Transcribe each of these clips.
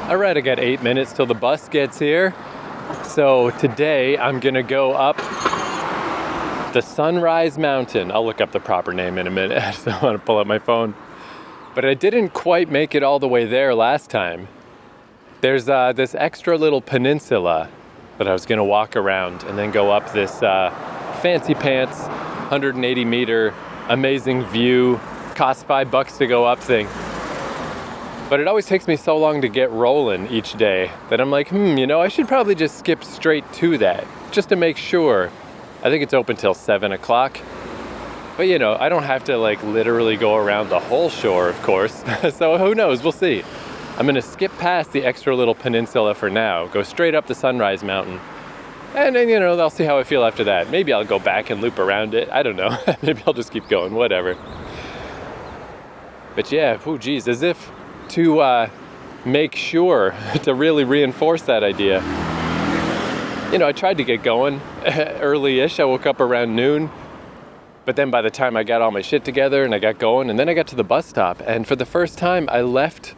All right, I got 8 minutes till the bus gets here. So today I'm gonna go up the Sunrise Mountain. I'll look up the proper name in a minute. I just don't want to pull up my phone. But I didn't quite make it all the way there last time. There's this extra little peninsula that I was gonna walk around and then go up this fancy pants, 180 meter, amazing view, cost $5 to go up thing. But it always takes me so long to get rolling each day that I'm like, I should probably just skip straight to that just to make sure. I think it's open till 7 o'clock. But I don't have to like literally go around the whole shore, of course. So who knows, we'll see. I'm gonna skip past the extra little peninsula for now, go straight up the Sunrise Mountain. And then, I'll see how I feel after that. Maybe I'll go back and loop around it. I don't know. Maybe I'll just keep going, whatever. But yeah, geez, as if to make sure to really reinforce that idea. I tried to get going early-ish. I woke up around noon. But then by the time I got all my shit together and I got going, and then I got to the bus stop, and for the first time I left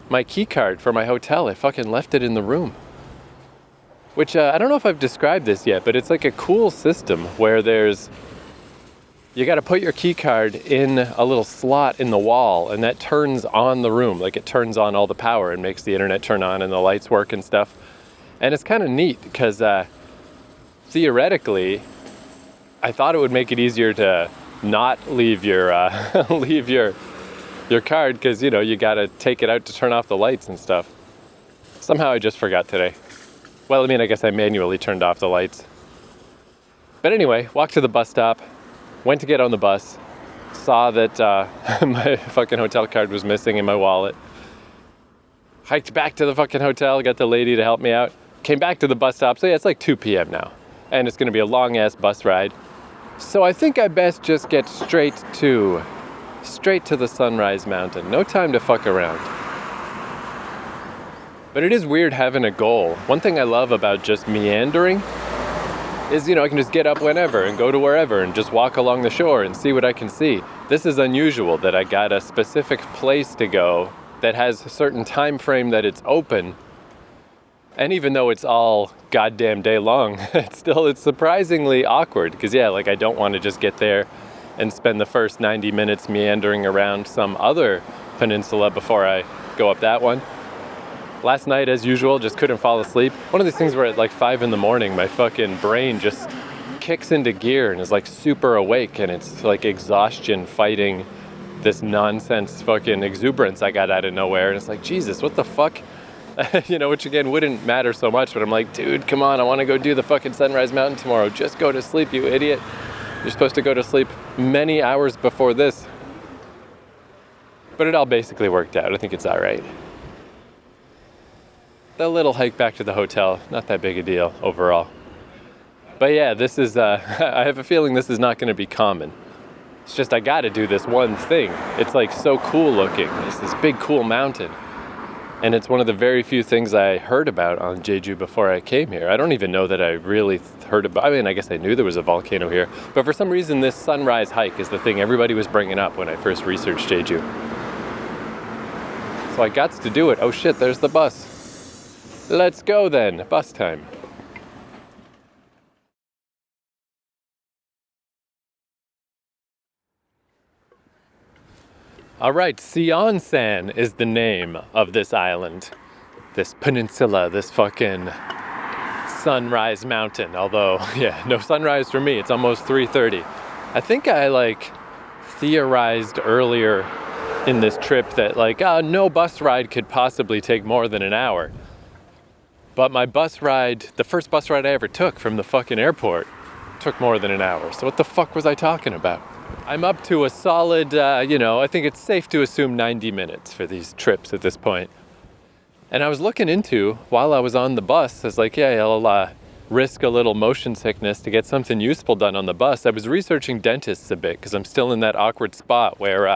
my key card for my hotel. I fucking left it in the room. Which I don't know if I've described this yet, but it's like a cool system where you got to put your key card in a little slot in the wall, and that turns on the room. Like it turns on all the power and makes the internet turn on and the lights work and stuff. And it's kind of neat because theoretically, I thought it would make it easier to not leave your your card because you got to take it out to turn off the lights and stuff. Somehow I just forgot today. Well, I guess I manually turned off the lights. But anyway, walked to the bus stop. Went to get on the bus, saw that my fucking hotel card was missing in my wallet. Hiked back to the fucking hotel, got the lady to help me out. Came back to the bus stop, so yeah, it's like 2 p.m. now. And it's gonna be a long-ass bus ride. So I think I best just get straight to the Sunrise Mountain. No time to fuck around. But it is weird having a goal. One thing I love about just meandering is, I can just get up whenever and go to wherever and just walk along the shore and see what I can see. This is unusual that I got a specific place to go that has a certain time frame that it's open. And even though it's all goddamn day long, it's surprisingly awkward because, I don't want to just get there and spend the first 90 minutes meandering around some other peninsula before I go up that one. Last night, as usual, just couldn't fall asleep. One of these things where at like 5 in the morning, my fucking brain just kicks into gear and is like super awake, and it's like exhaustion fighting this nonsense fucking exuberance I got out of nowhere. And it's like, Jesus, what the fuck? Which again wouldn't matter so much, but I'm like, dude, come on, I want to go do the fucking Sunrise Mountain tomorrow. Just go to sleep, you idiot. You're supposed to go to sleep many hours before this. But it all basically worked out. I think it's all right. The little hike back to the hotel, not that big a deal overall. But yeah, this is, I have a feeling this is not going to be common. It's just I got to do this one thing. It's like so cool looking. It's this big cool mountain. And it's one of the very few things I heard about on Jeju before I came here. I don't even know that I really heard about, I guess I knew there was a volcano here. But for some reason, this sunrise hike is the thing everybody was bringing up when I first researched Jeju. So I got to do it. Oh shit, there's the bus. Let's go then, bus time. All right, Seongsan is the name of this island, this peninsula, this fucking sunrise mountain. Although, no sunrise for me. It's almost 3:30. I think I theorized earlier in this trip that no bus ride could possibly take more than an hour. But my bus ride, the first bus ride I ever took from the fucking airport, took more than an hour. So what the fuck was I talking about? I'm up to a solid, I think it's safe to assume 90 minutes for these trips at this point. And I was looking into, while I was on the bus, I was like, I'll risk a little motion sickness to get something useful done on the bus. I was researching dentists a bit because I'm still in that awkward spot where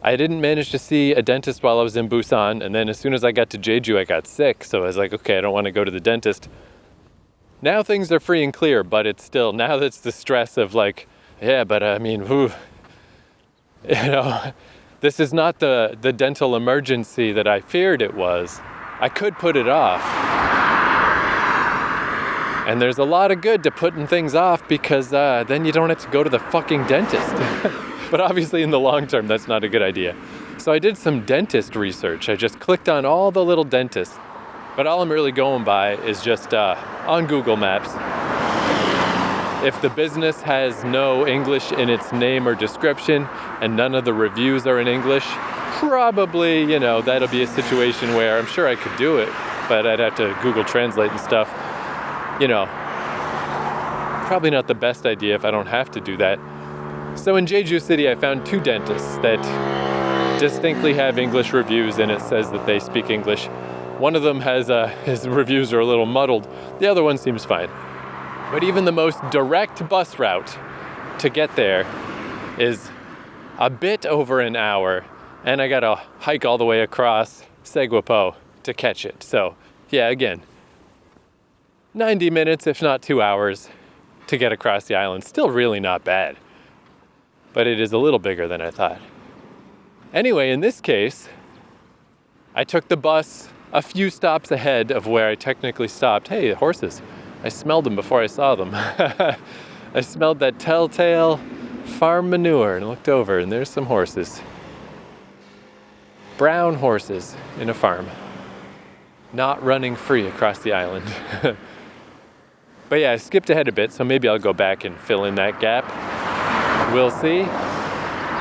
I didn't manage to see a dentist while I was in Busan, and then as soon as I got to Jeju, I got sick, so I was like, okay, I don't want to go to the dentist. Now things are free and clear, but it's still, now that's the stress of this is not the dental emergency that I feared it was. I could put it off. And there's a lot of good to putting things off because then you don't have to go to the fucking dentist. But obviously in the long term, that's not a good idea. So I did some dentist research. I just clicked on all the little dentists. But all I'm really going by is just on Google Maps. If the business has no English in its name or description and none of the reviews are in English, probably, that'll be a situation where I'm sure I could do it, but I'd have to Google Translate and stuff. Probably not the best idea if I don't have to do that. So in Jeju City, I found 2 dentists that distinctly have English reviews and it says that they speak English. One of them has, his reviews are a little muddled. The other one seems fine. But even the most direct bus route to get there is a bit over an hour, and I gotta hike all the way across Segwapo to catch it. So, yeah, again, 90 minutes, if not 2 hours, to get across the island. Still really not bad. But it is a little bigger than I thought. Anyway, in this case, I took the bus a few stops ahead of where I technically stopped. Hey, horses. I smelled them before I saw them. I smelled that telltale farm manure and looked over, and there's some horses. Brown horses in a farm. Not running free across the island. But yeah, I skipped ahead a bit, so maybe I'll go back and fill in that gap. We'll see.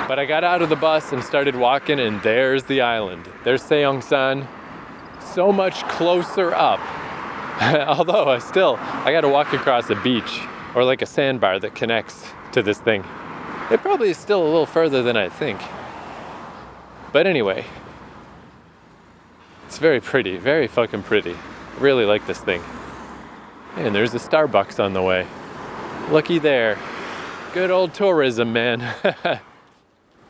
But I got out of the bus and started walking, and there's the island. There's Seongsan. So much closer up. Although I gotta walk across a beach or like a sandbar that connects to this thing. It probably is still a little further than I think. But anyway, it's very pretty, very fucking pretty. I really like this thing. And there's a Starbucks on the way. Looky there. Good old tourism, man.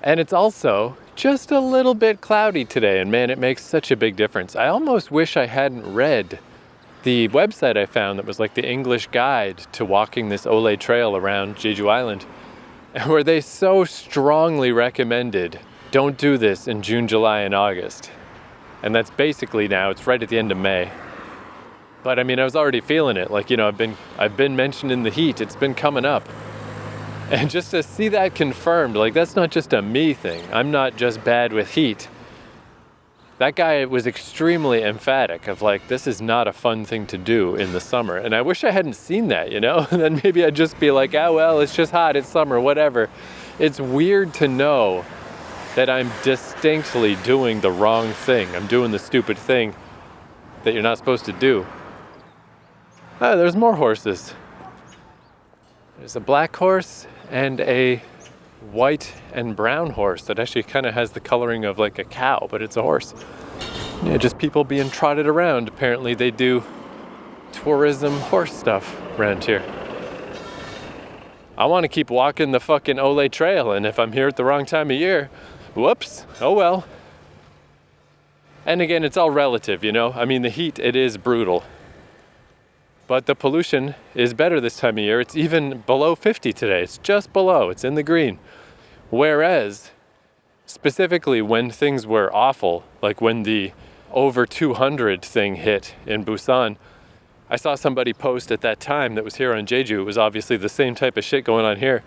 And it's also just a little bit cloudy today, and man, it makes such a big difference. I almost wish I hadn't read the website I found that was like the English guide to walking this Olle trail around Jeju Island, where they so strongly recommended don't do this in June, July, and August. And that's basically now, it's right at the end of May. But I mean, I was already feeling it. Like, I've been mentioning the heat. It's been coming up. And just to see that confirmed, like, that's not just a me thing. I'm not just bad with heat. That guy was extremely emphatic of like, this is not a fun thing to do in the summer. And I wish I hadn't seen that, Then maybe I'd just be like, well, it's just hot, it's summer, whatever. It's weird to know that I'm distinctly doing the wrong thing. I'm doing the stupid thing that you're not supposed to do. Oh, there's more horses. There's a black horse and a white and brown horse that actually kind of has the coloring of like a cow, but it's a horse. Yeah, just people being trotted around. Apparently they do tourism horse stuff around here. I want to keep walking the fucking Olle trail, and if I'm here at the wrong time of year, whoops, oh well. And again, it's all relative, I mean, the heat, it is brutal. But the pollution is better this time of year. It's even below 50 today. It's just below. It's in the green. Whereas, specifically when things were awful, like when the over 200 thing hit in Busan, I saw somebody post at that time that was here on Jeju. It was obviously the same type of shit going on here.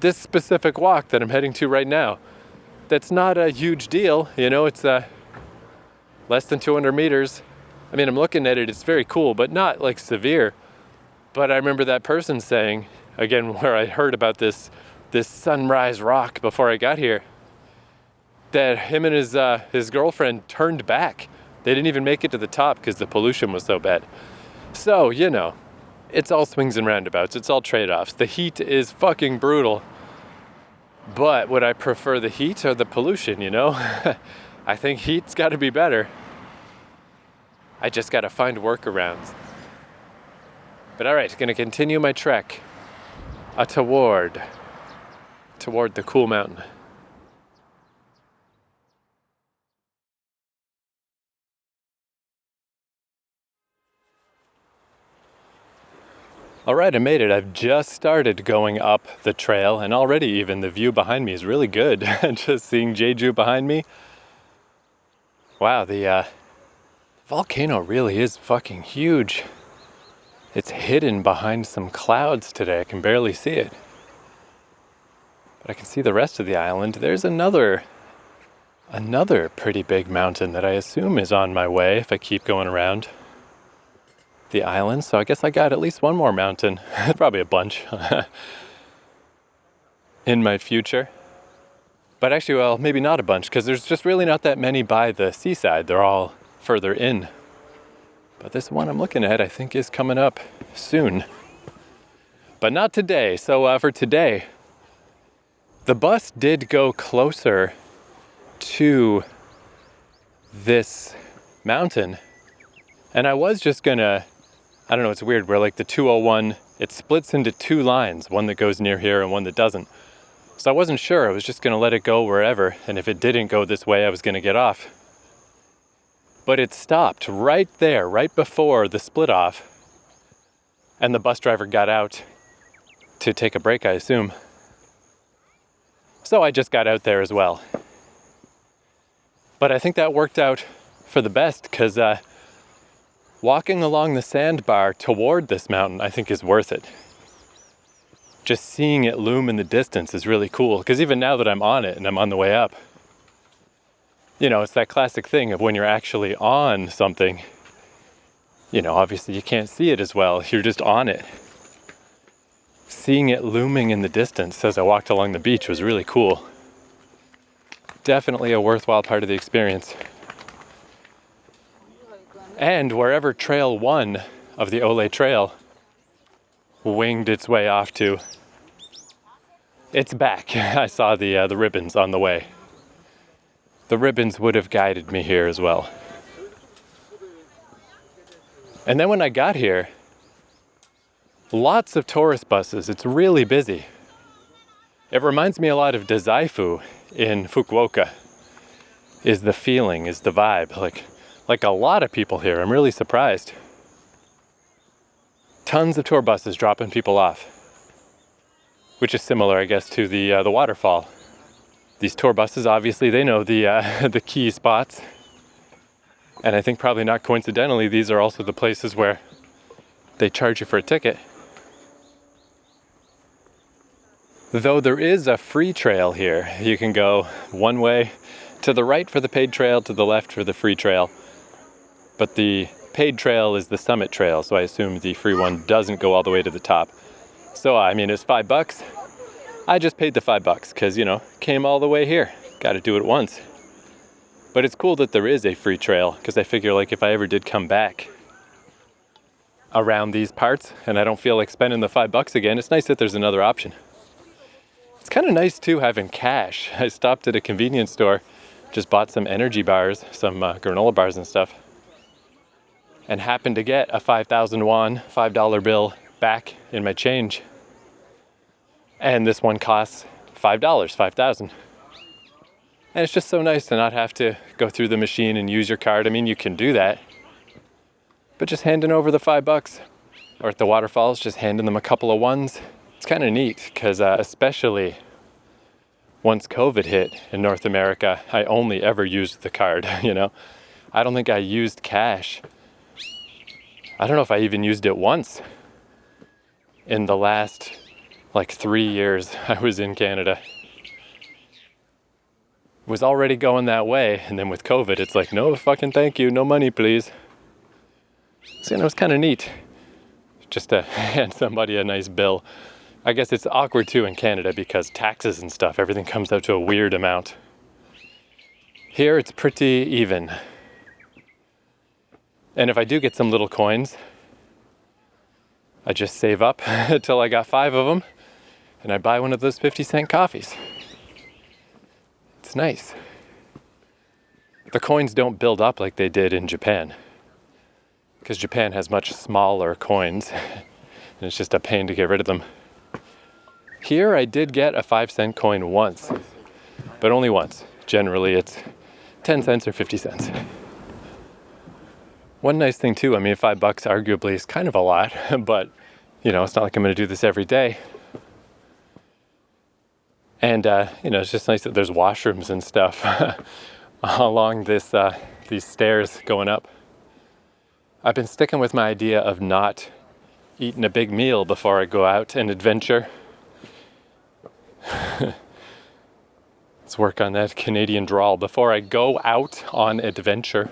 This specific walk that I'm heading to right now, that's not a huge deal. It's less than 200 meters. I mean, I'm looking at it, it's very cool, but not like severe. But I remember that person saying, again, where I heard about this sunrise rock before I got here, that him and his girlfriend turned back. They didn't even make it to the top because the pollution was so bad. So, it's all swings and roundabouts. It's all trade-offs. The heat is fucking brutal. But would I prefer the heat or the pollution, I think heat's got to be better. I just got to find workarounds. But all right, going to continue my trek toward the cool mountain. All right, I made it. I've just started going up the trail, and already even the view behind me is really good. Just seeing Jeju behind me. Wow, the Volcano really is fucking huge. It's hidden behind some clouds today. I can barely see it. But I can see the rest of the island. There's another pretty big mountain that I assume is on my way if I keep going around the island. So I guess I got at least one more mountain, probably a bunch, in my future. But actually, well, maybe not a bunch, because there's just really not that many by the seaside. They're all further in. But this one I'm looking at, I think, is coming up soon. But not today. So for today, the bus did go closer to this mountain. And I was just gonna, I don't know, it's weird, where like the 201, it splits into two lines, one that goes near here and one that doesn't. So I wasn't sure, I was just gonna let it go wherever, and if it didn't go this way, I was gonna get off. But it stopped right there, right before the split off. And the bus driver got out to take a break, I assume. So I just got out there as well. But I think that worked out for the best, because walking along the sandbar toward this mountain, I think, is worth it. Just seeing it loom in the distance is really cool, because even now that I'm on it and I'm on the way up, you know, it's that classic thing of when you're actually on something, you know, obviously you can't see it as well, you're just on it. Seeing it looming in the distance as I walked along the beach was really cool. Definitely a worthwhile part of the experience. And wherever trail 1 of the Olle trail winged its way off to, it's back. I saw the ribbons on the way. The ribbons would have guided me here as well. And then when I got here, lots of tourist buses. It's really busy. It reminds me a lot of Dazaifu in Fukuoka, is the feeling, is the vibe. Like a lot of people here. I'm really surprised. Tons of tour buses dropping people off, which is similar, I guess, to the waterfall. These tour buses, obviously, they know the key spots. And I think probably not coincidentally, these are also the places where they charge you for a ticket. Though there is a free trail here. You can go one way to the right for the paid trail, to the left for the free trail. But the paid trail is the summit trail, so I assume the free one doesn't go all the way to the top. So, I mean, it's $5. I just paid the $5 because, you know, came all the way here. Got to do it once. But it's cool that there is a free trail, because I figure, like, if I ever did come back around these parts and I don't feel like spending the $5 again, it's nice that there's another option. It's kind of nice too having cash. I stopped at a convenience store, just bought some energy bars, some granola bars and stuff, and happened to get a 5,000 won, $5 bill back in my change. And this one costs $5, 5,000. And it's just so nice to not have to go through the machine and use your card. I mean, you can do that, but just handing over the $5, or at the waterfalls, just handing them a couple of ones. It's kind of neat, because especially once COVID hit in North America, I only ever used the card, you know? I don't think I used cash. I don't know if I even used it once in the last, 3 years I was in Canada. It was already going that way, and then with COVID, it's like, no fucking thank you, no money please. So, it was kind of neat just to hand somebody a nice bill. I guess it's awkward too in Canada because taxes and stuff, everything comes out to a weird amount. Here it's pretty even. And if I do get some little coins, I just save up until I got 5 of them, and I buy one of those 50-cent coffees. It's nice. The coins don't build up like they did in Japan, because Japan has much smaller coins, and it's just a pain to get rid of them. Here I did get a 5-cent coin once, but only once. Generally it's 10 cents or 50 cents. One nice thing too, I mean, $5 arguably is kind of a lot, but you know, it's not like I'm going to do this every day. And you know, it's just nice that there's washrooms and stuff along this these stairs going up. I've been sticking with my idea of not eating a big meal before I go out and adventure. Let's work on that Canadian drawl. Before I go out on adventure.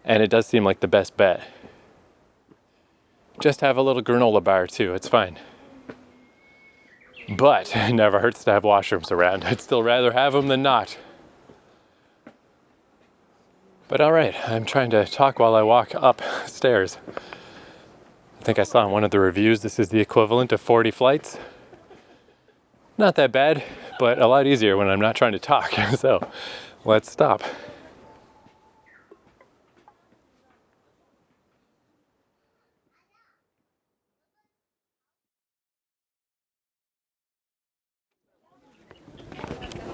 And it does seem like the best bet. Just have a little granola bar too, it's fine. But it never hurts to have washrooms around. I'd still rather have them than not. But all right, I'm trying to talk while I walk upstairs. I think I saw in one of the reviews this is the equivalent of 40 flights. Not that bad, but a lot easier when I'm not trying to talk. So let's stop.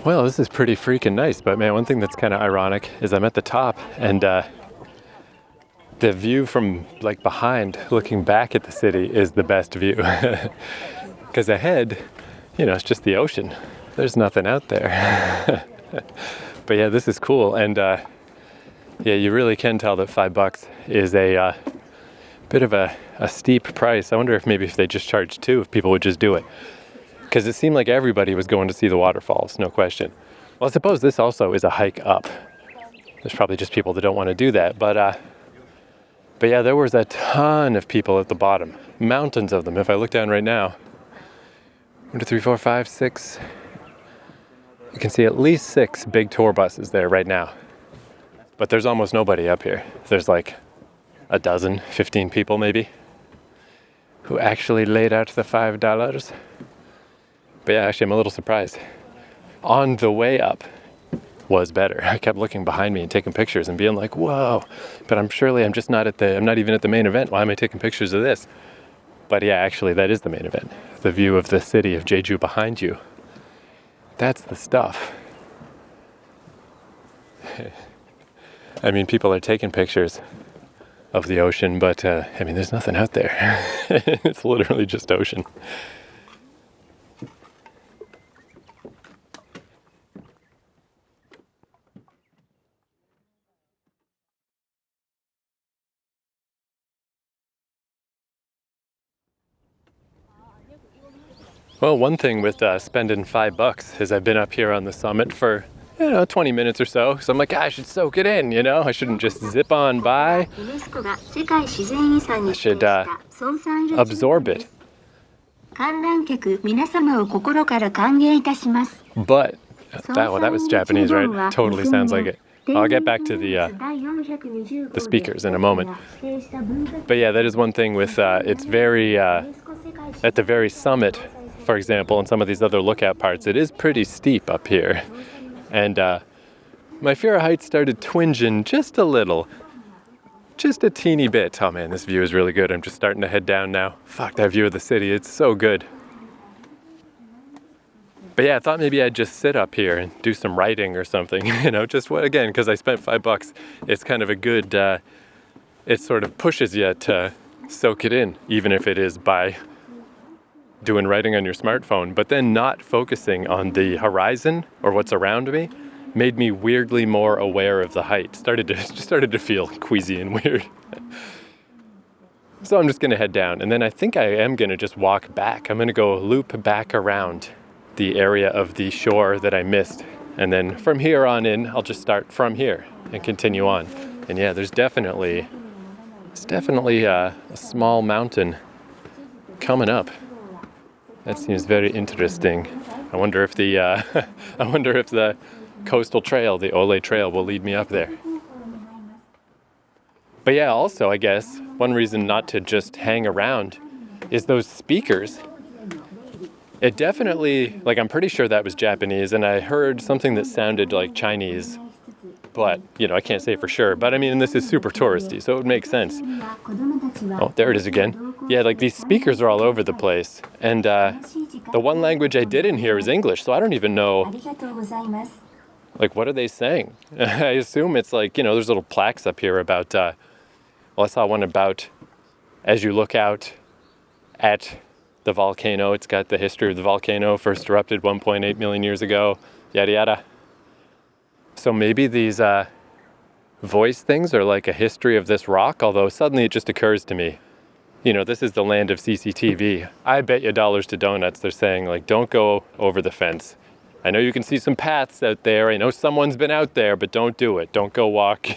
Well, this is pretty freaking nice, but man, one thing that's kind of ironic is I'm at the top and the view from like behind looking back at the city is the best view. Because ahead, it's just the ocean. There's nothing out there. But yeah, this is cool. And yeah, you really can tell that $5 is a bit of a steep price. I wonder if maybe if they just charged $2, if people would just do it. Because it seemed like everybody was going to see the waterfalls, no question. Well, I suppose this also is a hike up. There's probably just people that don't want to do that. But yeah, there was a ton of people at the bottom. Mountains of them. If I look down right now, 1, 2, 3, 4, 5, 6. You can see at least 6 big tour buses there right now. But there's almost nobody up here. There's like a dozen, 15 people maybe, who actually laid out the $5. But yeah, actually I'm a little surprised. On the way up was better. I kept looking behind me and taking pictures and being like, whoa, but I'm not even at the main event. Why am I taking pictures of this? But yeah, actually that is the main event. The view of the city of Jeju behind you. That's the stuff. I mean, people are taking pictures of the ocean, but there's nothing out there. It's literally just ocean. Well, one thing with spending $5 is I've been up here on the summit for 20 minutes or so. So I'm like, I should soak it in, I shouldn't just zip on by. I should absorb it. But that was Japanese, right? Totally sounds like it. I'll get back to the speakers in a moment. But yeah, that is one thing with it's very at the very summit. For example, in some of these other lookout parts, it is pretty steep up here. And my fear of heights started twinging just a little. Just a teeny bit. Oh man, this view is really good. I'm just starting to head down now. Fuck, that view of the city, it's so good. But yeah, I thought maybe I'd just sit up here and do some writing or something. Just again, because I spent $5. It's kind of a good, it sort of pushes you to soak it in, even if it is by doing writing on your smartphone, but then not focusing on the horizon or what's around me made me weirdly more aware of the height. Started to feel queasy and weird. So I'm just going to head down, and then I think I am going to just walk back. I'm going to go loop back around the area of the shore that I missed, and then from here on in, I'll just start from here and continue on. And yeah, there's definitely a small mountain coming up. That seems very interesting. I wonder if the coastal trail, the Olle trail, will lead me up there. But yeah, also, I guess, one reason not to just hang around is those speakers. It definitely, I'm pretty sure that was Japanese, and I heard something that sounded like Chinese, but, I can't say for sure. But this is super touristy, so it would make sense. Oh, there it is again. Yeah, these speakers are all over the place. And the one language I didn't hear is English, so I don't even know, what are they saying? I assume it's there's little plaques up here about, I saw one about, as you look out at the volcano, it's got the history of the volcano, first erupted 1.8 million years ago, yada yada. So maybe these voice things or like a history of this rock, although suddenly it just occurs to me, this is the land of CCTV. I bet you dollars to donuts they're saying, like, don't go over the fence. I know you can see some paths out there. I know someone's been out there, but don't do it. Don't go walk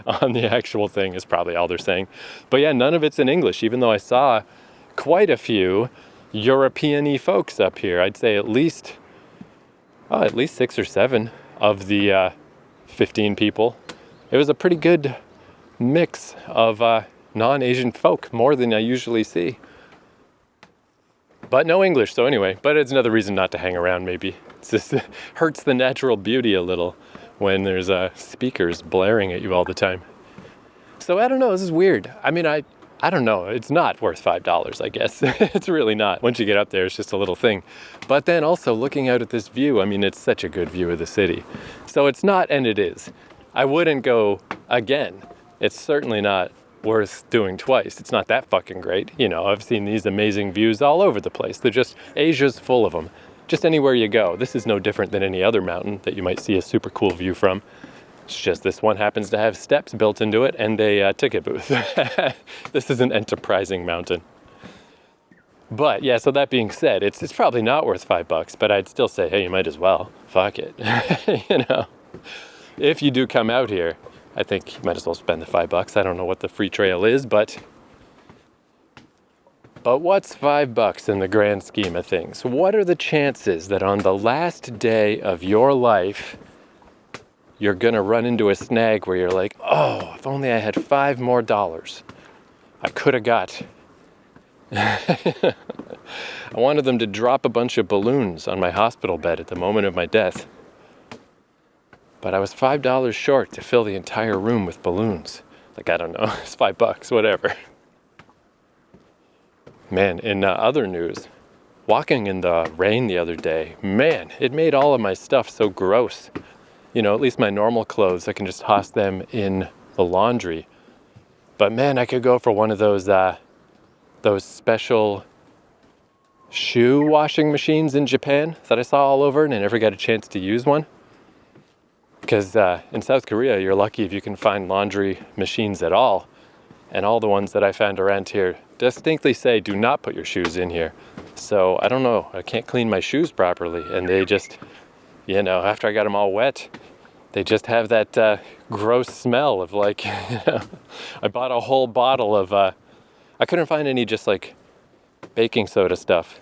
on the actual thing is probably all they're saying. But yeah, none of it's in English, even though I saw quite a few European-y folks up here. I'd say at least 6 or 7 of the 15 people. It was a pretty good mix of non-Asian folk, more than I usually see. But no English, so anyway, but it's another reason not to hang around maybe. It just hurts the natural beauty a little when there's speakers blaring at you all the time. So I don't know, this is weird. I mean, I don't know, it's not worth $5, I guess. It's really not. Once you get up there, it's just a little thing. But then also looking out at this view, I mean, it's such a good view of the city. So it's not, and it is. I wouldn't go again. It's certainly not worth doing twice. It's not that fucking great. I've seen these amazing views all over the place. Asia's full of them. Just anywhere you go. This is no different than any other mountain that you might see a super cool view from. It's just this one happens to have steps built into it and a ticket booth. This is an enterprising mountain. But yeah, so that being said, it's probably not worth $5, but I'd still say, hey, you might as well. Fuck it. If you do come out here, I think you might as well spend the $5. I don't know what the free trail is, but what's $5 in the grand scheme of things? What are the chances that on the last day of your life, you're gonna run into a snag where you're like, oh, if only I had $5 more, I could have got. I wanted them to drop a bunch of balloons on my hospital bed at the moment of my death. But I was $5 short to fill the entire room with balloons. Like, I don't know, it's $5, whatever. Man, in other news, walking in the rain the other day, man, it made all of my stuff so gross. At least my normal clothes, I can just toss them in the laundry. But man, I could go for one of those special shoe washing machines in Japan that I saw all over and I never got a chance to use one. Because in South Korea, you're lucky if you can find laundry machines at all. And all the ones that I found around here distinctly say, do not put your shoes in here. So I don't know, I can't clean my shoes properly. And they just, after I got them all wet, they just have that gross smell of like, I bought a whole bottle of, I couldn't find any just like baking soda stuff.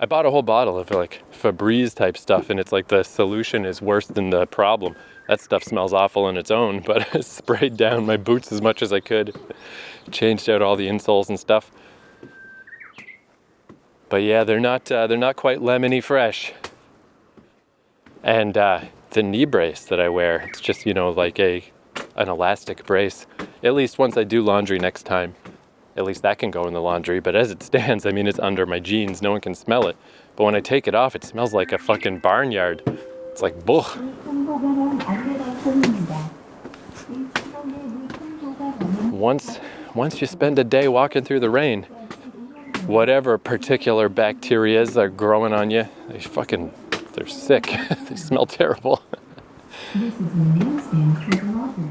I bought a whole bottle of like Febreze type stuff, and it's like the solution is worse than the problem. That stuff smells awful on its own, but I sprayed down my boots as much as I could, changed out all the insoles and stuff. But yeah, they're not quite lemony fresh. And the knee brace that I wear, it's just like an elastic brace. At least once I do laundry next time. At least that can go in the laundry, but as it stands, I mean, it's under my jeans. No one can smell it. But when I take it off, it smells like a fucking barnyard. It's like, bull. Once you spend a day walking through the rain, whatever particular bacterias are growing on you, they're sick. They smell terrible. This is the main stand for the locker.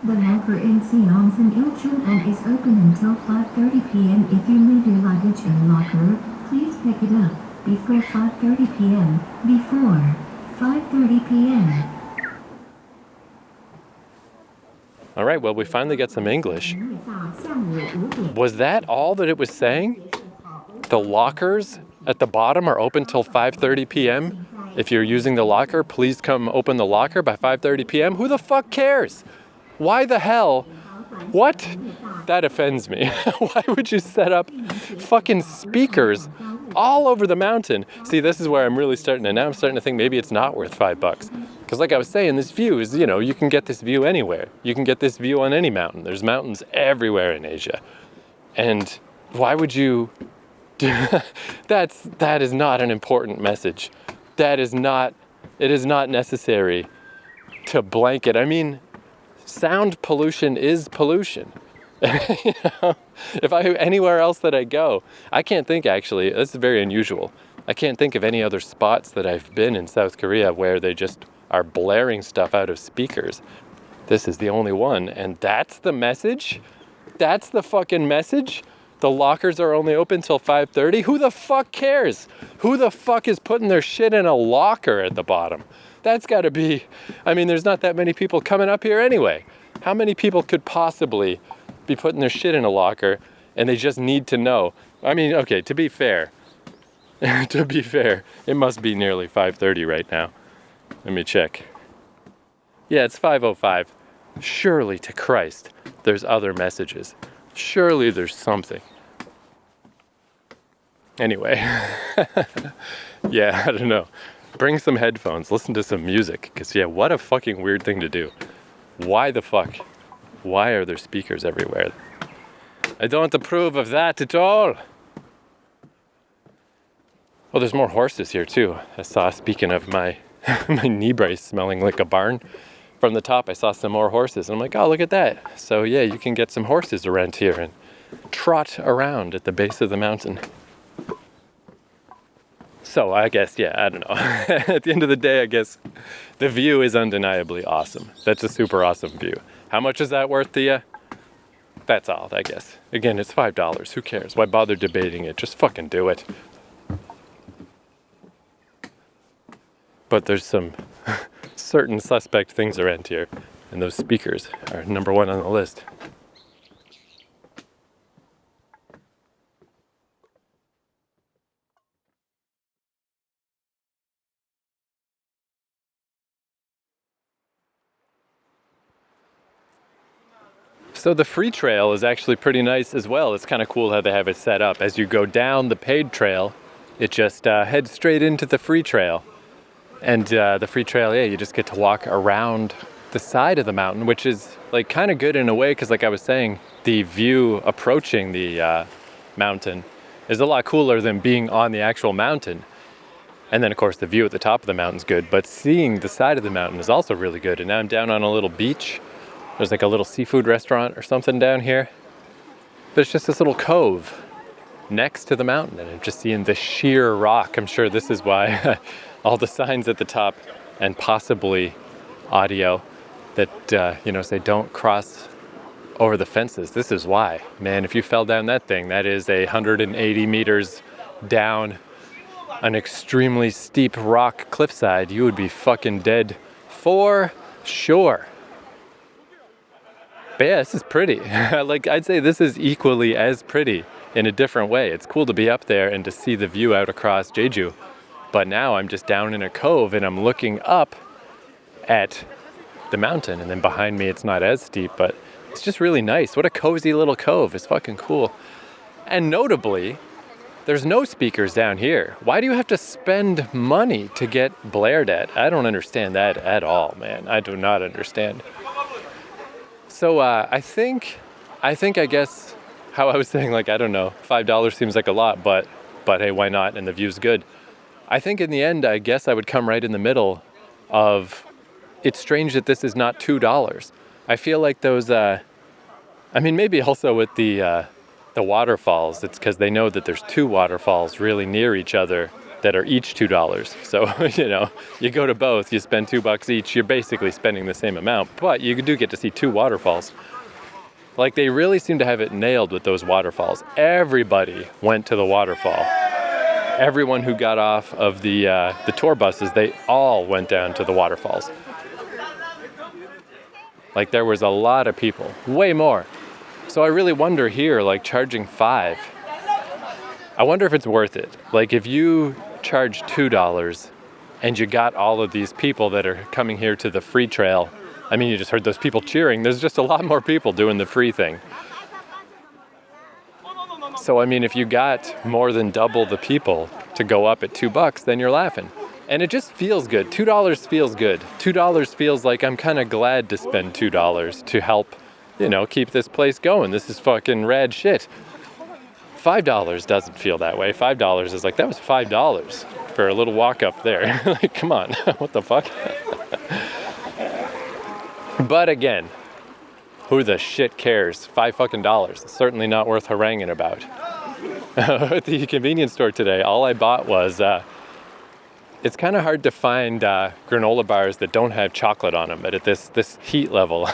The locker in Seongsan, Ilchulbong is open until 5:30 p.m. If you leave your luggage in the locker, please pick it up before 5:30 p.m. Before 5:30 p.m. All right, well, we finally got some English. Was that all that it was saying? The lockers at the bottom are open till 5:30 p.m. If you're using the locker, please come open the locker by 5:30 p.m. Who the fuck cares? Why the hell? What? That offends me. Why would you set up fucking speakers all over the mountain? See, this is where I'm really starting to think maybe it's not worth $5. Because like I was saying, this view is, you can get this view anywhere. You can get this view on any mountain. There's mountains everywhere in Asia. And why would you do that is not an important message. It is not necessary to blanket. I mean, sound pollution is pollution. If anywhere else that I go, I can't think actually, this is very unusual. I can't think of any other spots that I've been in South Korea where they just are blaring stuff out of speakers. This is the only one. And that's the message? That's the fucking message? The lockers are only open till 5:30? Who the fuck cares? Who the fuck is putting their shit in a locker at the bottom? That's gotta be, I mean, there's not that many people coming up here anyway. How many people could possibly be putting their shit in a locker and they just need to know? I mean, okay, to be fair, it must be nearly 5:30 right now. Let me check. Yeah, it's 5:05. Surely to Christ, there's other messages. Surely there's something. Anyway, yeah, I don't know. Bring some headphones, listen to some music, because yeah, what a fucking weird thing to do. Why the fuck? Why are there speakers everywhere? I don't approve of that at all. Well, there's more horses here too. I saw, speaking of my my knee brace smelling like a barn, from the top I saw some more horses. And I'm like, oh, look at that. So yeah, you can get some horses around here and trot around at the base of the mountain. So I guess, yeah, I don't know. At the end of the day, I guess the view is undeniably awesome. That's a super awesome view. How much is that worth to you? That's all, I guess. Again, it's $5. Who cares? Why bother debating it? Just fucking do it. But there's some certain suspect things around here, and those speakers are number one on the list. So the free trail is actually pretty nice as well. It's kind of cool how they have it set up. As you go down the paid trail, it just heads straight into the free trail. And the free trail, yeah, you just get to walk around the side of the mountain, which is like kind of good in a way, because like I was saying, the view approaching the mountain is a lot cooler than being on the actual mountain. And then of course the view at the top of the mountain is good, but seeing the side of the mountain is also really good. And now I'm down on a little beach. There's like a little seafood restaurant or something down here. But it's just this little cove next to the mountain, and I'm just seeing the sheer rock. I'm sure this is why all the signs at the top, and possibly audio that, say don't cross over the fences. This is why. Man, if you fell down that thing, that is 180 meters down an extremely steep rock cliffside. You would be fucking dead for sure. But yeah, this is pretty. Like, I'd say this is equally as pretty in a different way. It's cool to be up there and to see the view out across Jeju. But now I'm just down in a cove and I'm looking up at the mountain. And then behind me, it's not as steep, but it's just really nice. What a cozy little cove. It's fucking cool. And notably, there's no speakers down here. Why do you have to spend money to get blared at? I don't understand that at all, man. I do not understand. So I guess how I was saying, like, I don't know, $5 seems like a lot, but hey, why not? And the view's good. I think in the end, I guess I would come right in the middle of, it's strange that this is not $2. I feel like those, maybe also with the waterfalls, it's because they know that there's two waterfalls really near each other that are each $2. So, you go to both, you spend $2 each, you're basically spending the same amount, but you do get to see two waterfalls. Like, they really seem to have it nailed with those waterfalls. Everybody went to the waterfall. Everyone who got off of the tour buses, they all went down to the waterfalls. Like, there was a lot of people, way more. So I really wonder here, like, charging $5, I wonder if it's worth it. Like, if you charge $2 and you got all of these people that are coming here to the free trail, I mean, you just heard those people cheering. There's just a lot more people doing the free thing. So, I mean, if you got more than double the people to go up at $2, then you're laughing. And it just feels good. $2 feels good. $2 feels like I'm kind of glad to spend $2 to help, keep this place going. This is fucking rad shit. $5 doesn't feel that way. $5 is like, that was $5 for a little walk up there. Like, come on, what the fuck? But again, who the shit cares? $5 fucking dollars. It's certainly not worth haranguing about. At the convenience store today, all I bought was It's kind of hard to find granola bars that don't have chocolate on them, but at this heat level,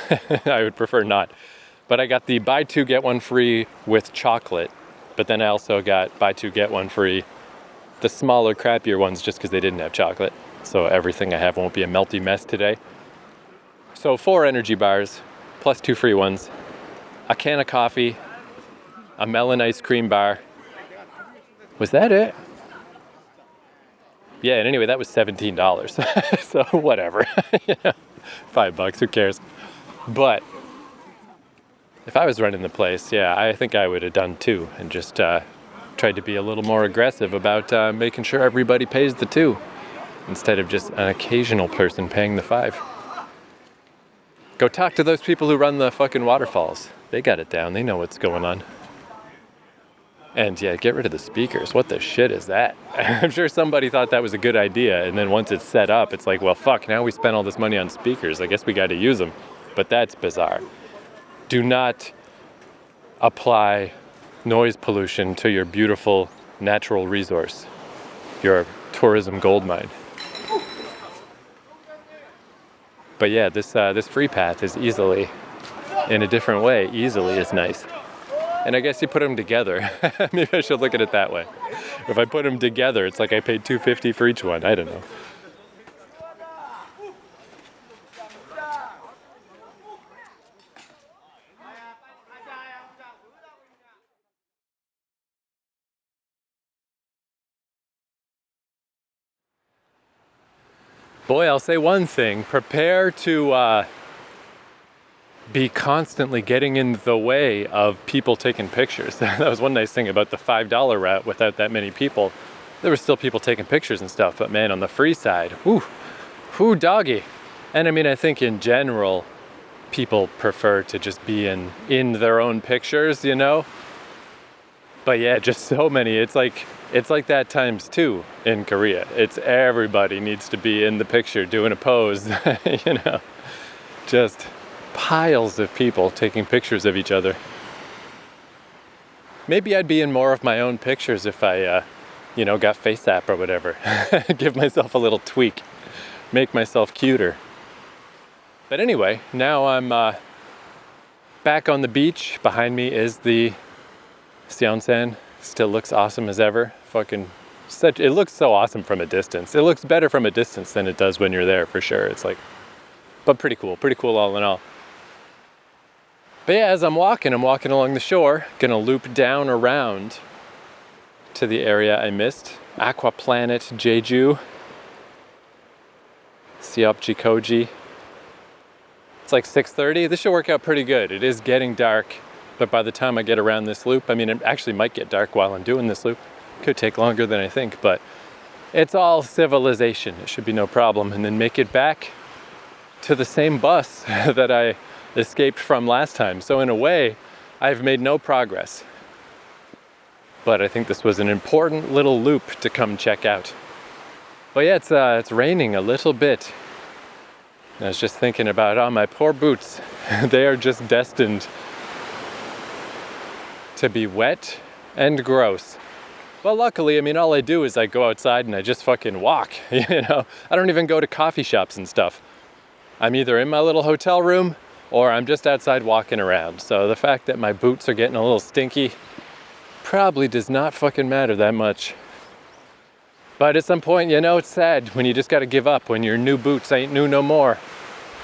I would prefer not. But I got the buy two, get one free with chocolate, but then I also got buy two, get one free, the smaller, crappier ones just because they didn't have chocolate. So everything I have won't be a melty mess today. So 4 energy bars, plus 2 free ones, a can of coffee, a melon ice cream bar. Was that it? Yeah, and anyway, that was $17. So whatever. $5, who cares? But if I was running the place, yeah, I think I would have done 2 and just tried to be a little more aggressive about making sure everybody pays the 2 instead of just an occasional person paying the 5. Go talk to those people who run the fucking waterfalls. They got it down. They know what's going on. And yeah, get rid of the speakers. What the shit is that? I'm sure somebody thought that was a good idea. And then once it's set up, it's like, well, fuck, now we spent all this money on speakers. I guess we got to use them. But that's bizarre. Do not apply noise pollution to your beautiful natural resource, your tourism goldmine. But yeah, this free path is easily, in a different way, easily is nice. And I guess you put them together. Maybe I should look at it that way. If I put them together, it's like I paid $2.50 for each one. I don't know. Boy, I'll say one thing. Prepare to be constantly getting in the way of people taking pictures. That was one nice thing about the $5 route without that many people. There were still people taking pictures and stuff, but man, on the free side, whoo doggy. And I mean, I think in general, people prefer to just be in their own pictures, you know? But yeah, just so many. It's like that times 2 in Korea. It's everybody needs to be in the picture doing a pose, you know? Just piles of people taking pictures of each other. Maybe I'd be in more of my own pictures if I, got face app or whatever. Give myself a little tweak. Make myself cuter. But anyway, now I'm back on the beach. Behind me is the Seongsan. Still looks awesome as ever. It looks so awesome from a distance. It looks better from a distance than it does when you're there, for sure. It's like, but pretty cool all in all. But yeah, as I'm walking along the shore, gonna loop down around to the area I missed. Aqua Planet Jeju. Seopjikoji. It's like 6:30. This should work out pretty good. It is getting dark, but by the time I get around this loop, I mean, it actually might get dark while I'm doing this loop. Could take longer than I think, but it's all civilization. It should be no problem. And then make it back to the same bus that I escaped from last time. So in a way, I've made no progress. But I think this was an important little loop to come check out. But yeah, it's raining a little bit. And I was just thinking about, my poor boots. They are just destined to be wet and gross. Well, luckily, I mean, all I do is I go outside and I just fucking walk, you know? I don't even go to coffee shops and stuff. I'm either in my little hotel room or I'm just outside walking around. So the fact that my boots are getting a little stinky probably does not fucking matter that much. But at some point, it's sad when you just gotta give up, when your new boots ain't new no more.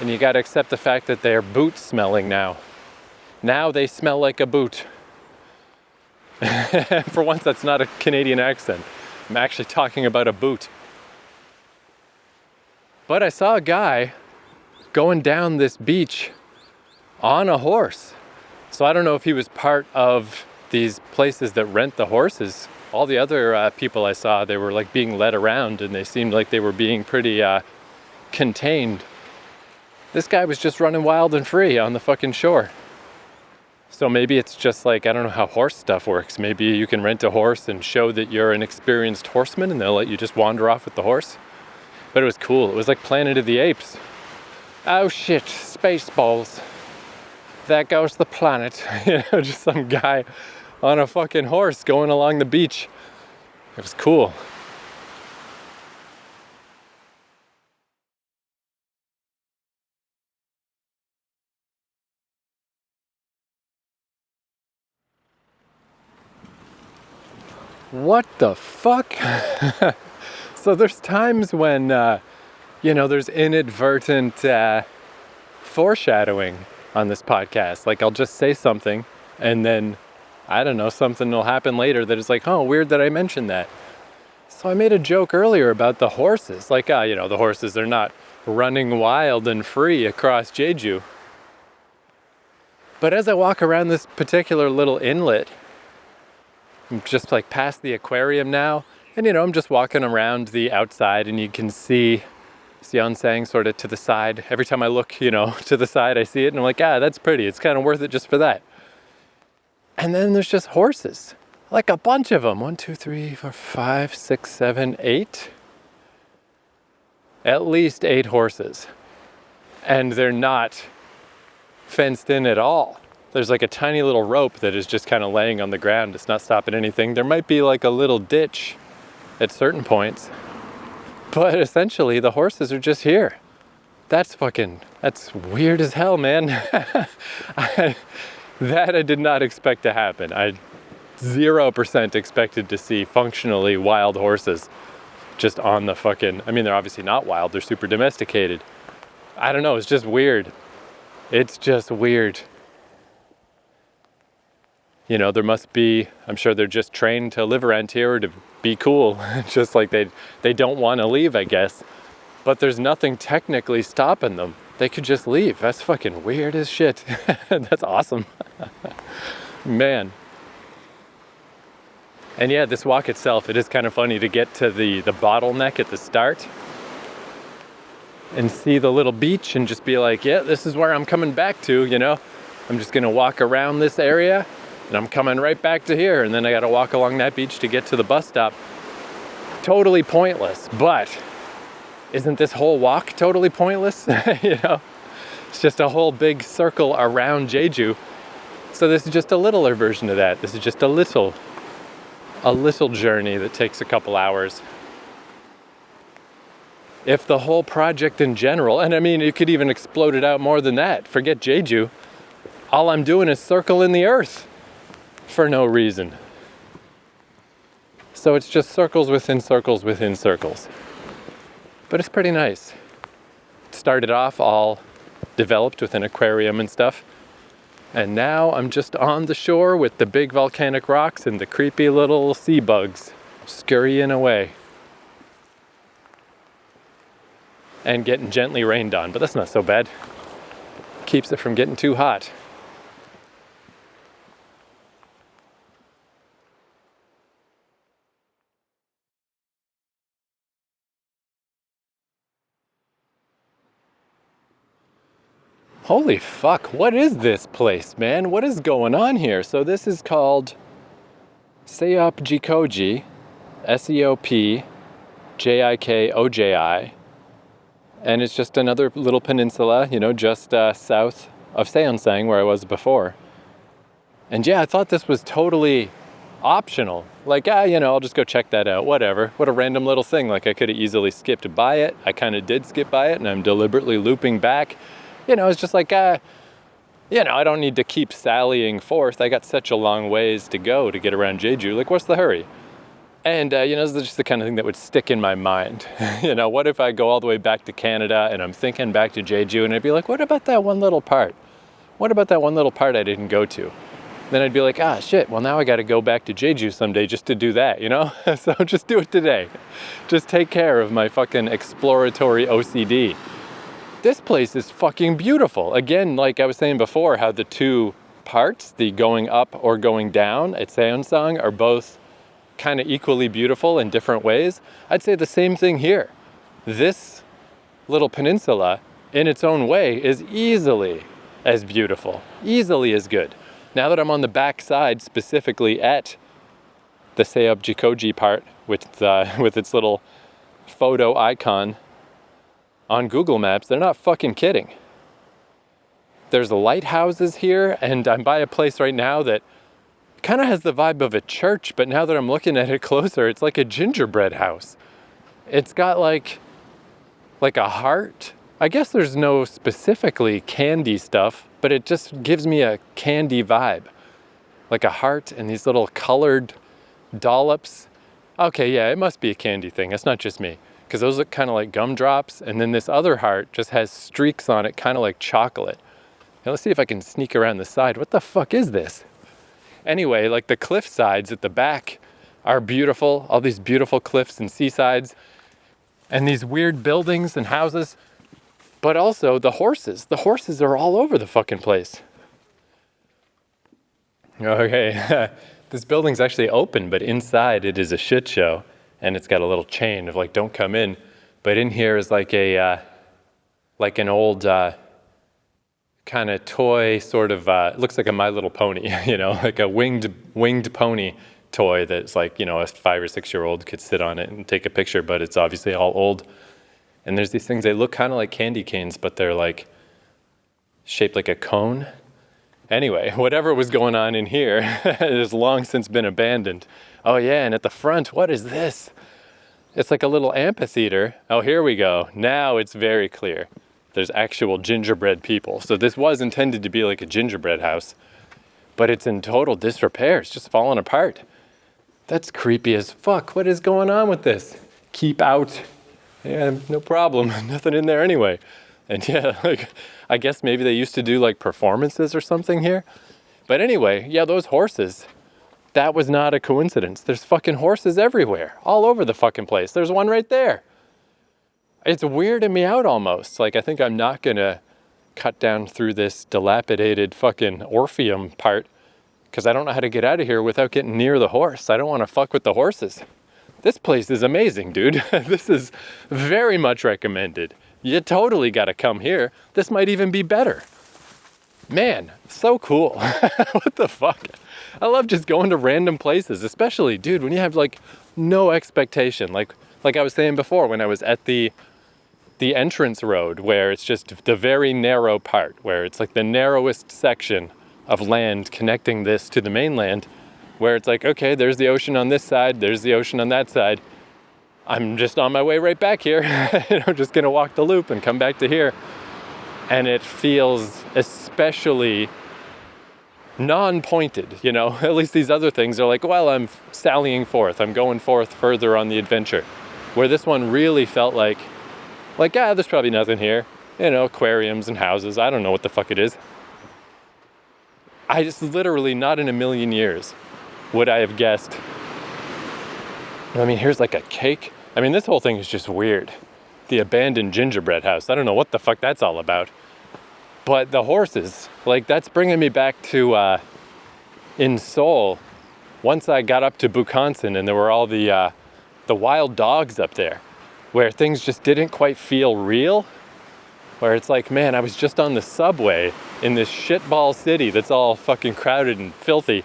And you gotta accept the fact that they're boot smelling now. Now they smell like a boot. For once, that's not a Canadian accent. I'm actually talking about a boot. But I saw a guy going down this beach on a horse. So I don't know if he was part of these places that rent the horses. All the other people I saw, they were like being led around and they seemed like they were being pretty contained. This guy was just running wild and free on the fucking shore. So maybe it's just like, I don't know how horse stuff works. Maybe you can rent a horse and show that you're an experienced horseman and they'll let you just wander off with the horse. But it was cool. It was like Planet of the Apes. Oh shit, Spaceballs. There goes the planet. Just some guy on a fucking horse going along the beach. It was cool. what the fuck? So there's times when, there's inadvertent foreshadowing on this podcast. Like I'll just say something and then, I don't know, something will happen later that is like, oh, weird that I mentioned that. So I made a joke earlier about the horses. Like, the horses are not running wild and free across Jeju. But as I walk around this particular little inlet, I'm just like past the aquarium now, and I'm just walking around the outside and you can see Seongsan sort of to the side. Every time I look, to the side, I see it and I'm like, that's pretty. It's kind of worth it just for that. And then there's just horses, like a bunch of them. 1, 2, 3, 4, 5, 6, 7, 8. At least 8 horses. And they're not fenced in at all. There's like a tiny little rope that is just kind of laying on the ground. It's not stopping anything. There might be like a little ditch at certain points. But essentially the horses are just here. That's weird as hell, man. That I did not expect to happen. I 0% expected to see functionally wild horses just on the they're obviously not wild. They're super domesticated. I don't know. It's just weird. It's just weird. There must be, I'm sure they're just trained to live around here or to be cool. Just like they don't want to leave, I guess. But there's nothing technically stopping them. They could just leave. That's fucking weird as shit. That's awesome. Man. And yeah, this walk itself, it is kind of funny to get to the bottleneck at the start and see the little beach and just be like, yeah, this is where I'm coming back to, I'm just going to walk around this area and I'm coming right back to here. And then I got to walk along that beach to get to the bus stop. Totally pointless. But isn't this whole walk totally pointless? It's just a whole big circle around Jeju. So this is just a littler version of that. This is just a little journey that takes a couple hours. If the whole project in general, and I mean, you could even explode it out more than that. Forget Jeju. All I'm doing is circling the earth for no reason. So it's just circles within circles within circles. But it's pretty nice. It started off all developed with an aquarium and stuff. And now I'm just on the shore with the big volcanic rocks and the creepy little sea bugs scurrying away. And getting gently rained on, but that's not so bad. Keeps it from getting too hot. Holy fuck, what is this place, man? What is going on here? So this is called Seopjikoji, Seopjikoji, and it's just another little peninsula, just south of Seongsan, where I was before. And yeah, I thought this was totally optional. Like, I'll just go check that out, whatever. What a random little thing. Like, I could have easily skipped by it. I kind of did skip by it, and I'm deliberately looping back. It's just like, I don't need to keep sallying forth. I got such a long ways to go to get around Jeju. Like, what's the hurry? And, this is just the kind of thing that would stick in my mind. What if I go all the way back to Canada and I'm thinking back to Jeju and I'd be like, what about that one little part? What about that one little part I didn't go to? Then I'd be like, shit, well, now I got to go back to Jeju someday just to do that, So just do it today. Just take care of my fucking exploratory OCD. This place is fucking beautiful. Again, like I was saying before, how the two parts, the going up or going down at Seongsan, are both kind of equally beautiful in different ways. I'd say the same thing here. This little peninsula, in its own way, is easily as beautiful, easily as good. Now that I'm on the back side, specifically at the Seopjikoji part with its little photo icon on Google Maps, they're not fucking kidding. There's lighthouses here, and I'm by a place right now that kind of has the vibe of a church, but now that I'm looking at it closer, it's like a gingerbread house. It's got like a heart. I guess there's no specifically candy stuff, but it just gives me a candy vibe. Like a heart and these little colored dollops. Okay, yeah, it must be a candy thing. It's not just me. Because those look kind of like gumdrops. And then this other heart just has streaks on it, kind of like chocolate. Now let's see if I can sneak around the side. What the fuck is this? Anyway, like the cliff sides at the back are beautiful. All these beautiful cliffs and seasides. And these weird buildings and houses. But also the horses. The horses are all over the fucking place. Okay, this building's actually open, but inside it is a shit show. And it's got a little chain of like, don't come in. But in here is like like an old kind of toy sort of, it looks like a My Little Pony, you know, like a winged pony toy that's like, you know, a 5 or 6 year old could sit on it and take a picture, but it's obviously all old. And there's these things, they look kind of like candy canes, but they're like shaped like a cone. Anyway, whatever was going on in here has long since been abandoned. Oh yeah, and at the front, what is this? It's like a little amphitheater. Oh, here we go. Now it's very clear. There's actual gingerbread people. So this was intended to be like a gingerbread house, but it's in total disrepair. It's just falling apart. That's creepy as fuck. What is going on with this? Keep out. Yeah, no problem. Nothing in there anyway. And yeah, like, I guess maybe they used to do like performances or something here. But anyway, yeah, those horses, that was not a coincidence. There's fucking horses everywhere, all over the fucking place. There's one right there. It's weirding me out almost. Like, I think I'm not gonna cut down through this dilapidated fucking Orpheum part because I don't know how to get out of here without getting near the horse. I don't want to fuck with the horses. This place is amazing, dude. This is very much recommended. You totally got to come here. This might even be better. Man, so cool. What the fuck? I love just going to random places, especially, dude, when you have like no expectation. Like I was saying before, when I was at the entrance road where it's just the very narrow part, where it's like the narrowest section of land connecting this to the mainland, where it's like, okay, there's the ocean on this side, there's the ocean on that side. I'm just on my way right back here. I'm just gonna walk the loop and come back to here. And it feels especially non-pointed, you know? At least these other things are like, well, I'm sallying forth. I'm going forth further on the adventure. Where this one really felt like, there's probably nothing here. You know, aquariums and houses. I don't know what the fuck it is. I just literally, not in a million years would I have guessed. I mean, here's like a cake. I mean, this whole thing is just weird. The abandoned gingerbread house. I don't know what the fuck that's all about. But the horses, like, that's bringing me back to in Seoul. Once I got up to Bukhansan and there were all the wild dogs up there, where things just didn't quite feel real. Where it's like, man, I was just on the subway in this shitball city that's all fucking crowded and filthy.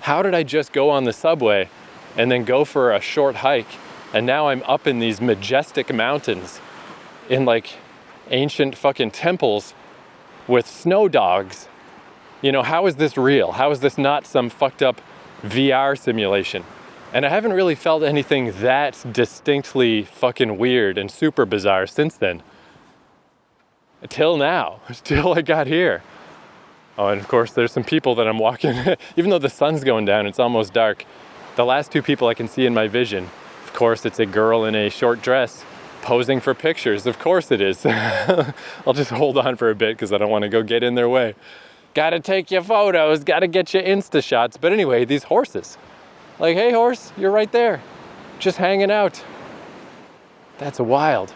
How did I just go on the subway and then go for a short hike, and now I'm up in these majestic mountains in like ancient fucking temples with snow dogs? You know, how is this real? How is this not some fucked up VR simulation? And I haven't really felt anything that distinctly fucking weird and super bizarre since then. Till now, till I got here. Oh, and of course there's some people that I'm walking, even though the sun's going down, it's almost dark. The last two people I can see in my vision, of course it's a girl in a short dress posing for pictures. Of course it is. I'll just hold on for a bit because I don't want to go get in their way. Gotta take your photos, gotta get your Insta shots. But anyway, these horses. Like, hey horse, you're right there. Just hanging out. That's wild.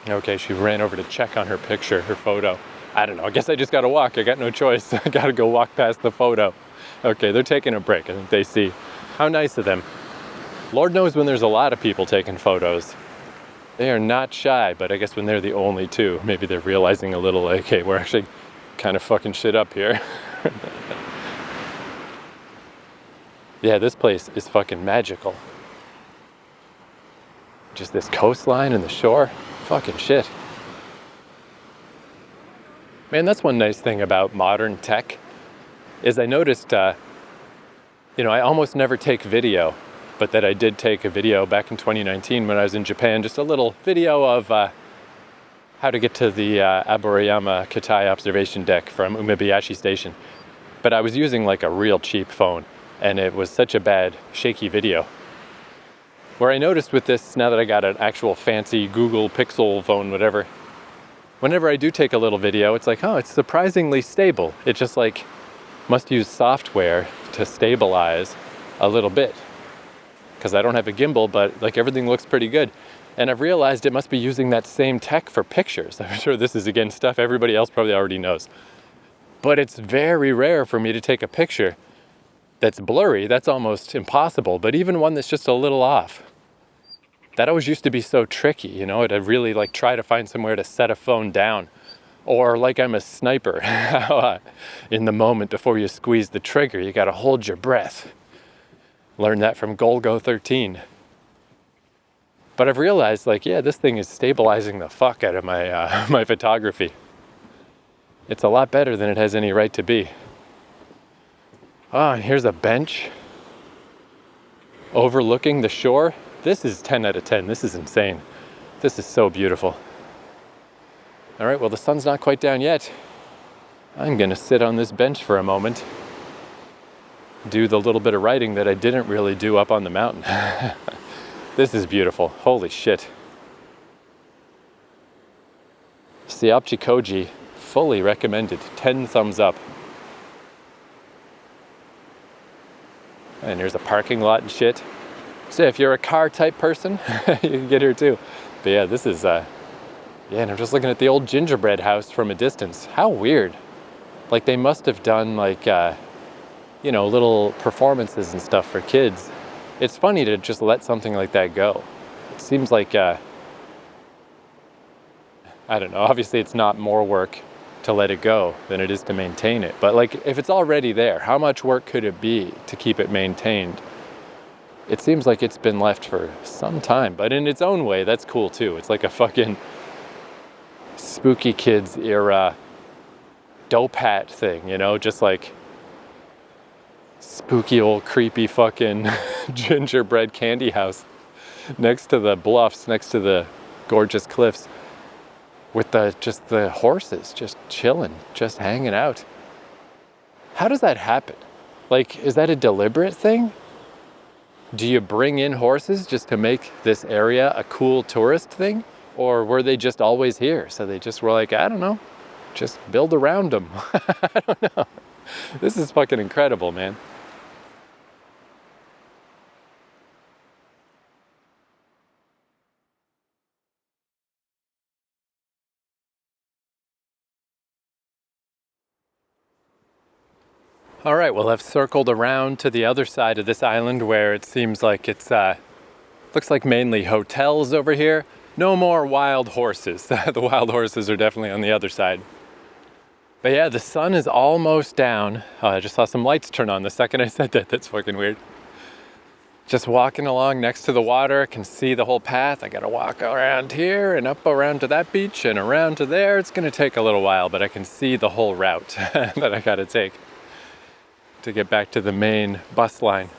Okay, she ran over to check on her picture, her photo. I don't know, I guess I just gotta walk. I got no choice. I gotta go walk past the photo. Okay, they're taking a break. I think they see. How nice of them. Lord knows when there's a lot of people taking photos. They are not shy, but I guess when they're the only two, maybe they're realizing a little like, hey, we're actually kind of fucking shit up here. Yeah, this place is fucking magical. Just this coastline and the shore. Fucking shit. Man, that's one nice thing about modern tech, is I noticed, I almost never take video, but that I did take a video back in 2019 when I was in Japan, just a little video of how to get to the Aburayama Katai observation deck from Umebayashi Station. But I was using like a real cheap phone. and it was such a bad, shaky video. Where I noticed with this, now that I got an actual fancy Google Pixel phone, whatever, whenever I do take a little video, it's like, oh, it's surprisingly stable. It just like must use software to stabilize a little bit. Because I don't have a gimbal, but like everything looks pretty good. And I've realized it must be using that same tech for pictures. I'm sure this is, again, stuff everybody else probably already knows. But it's very rare for me to take a picture that's blurry. That's almost impossible. But even one that's just a little off. That always used to be so tricky, you know? I'd really like try to find somewhere to set a phone down. Or like I'm a sniper. In the moment before you squeeze the trigger, you gotta hold your breath. Learned that from Golgo 13. But I've realized, like, yeah, this thing is stabilizing the fuck out of my my photography. It's a lot better than it has any right to be. Oh, and here's a bench overlooking the shore. This is 10 out of 10. This is insane. This is so beautiful. All right, well, the sun's not quite down yet. I'm gonna sit on this bench for a moment. Do the little bit of writing that I didn't really do up on the mountain. This is beautiful. Holy shit. Seopjikoji, fully recommended. 10 thumbs up. And here's a parking lot and shit. So if you're a car type person, you can get here too. But yeah, this is, yeah, and I'm just looking at the old gingerbread house from a distance. How weird. Like they must have done like, you know, little performances and stuff for kids. It's funny to just let something like that go. It seems like, I don't know, obviously it's not more work to let it go than it is to maintain it. But like, if it's already there, how much work could it be to keep it maintained? It seems like it's been left for some time, but in its own way, that's cool too. It's like a fucking spooky kids era dope hat thing, you know, just like spooky old creepy fucking gingerbread candy house next to the bluffs, next to the gorgeous cliffs with just the horses just chilling, just hanging out. How does that happen? Like, is that a deliberate thing? Do you bring in horses just to make this area a cool tourist thing? Or were they just always here? So they just were like, I don't know, just build around them. I don't know. This is fucking incredible, man. All right, well, I've circled around to the other side of this island where it seems like it's, looks like mainly hotels over here. No more wild horses. The wild horses are definitely on the other side. But yeah, the sun is almost down. I just saw some lights turn on the second I said that. That's fucking weird. Just walking along next to the water, I can see the whole path. I gotta walk around here and up around to that beach and around to there. It's gonna take a little while, but I can see the whole route that I gotta take to get back to the main bus line.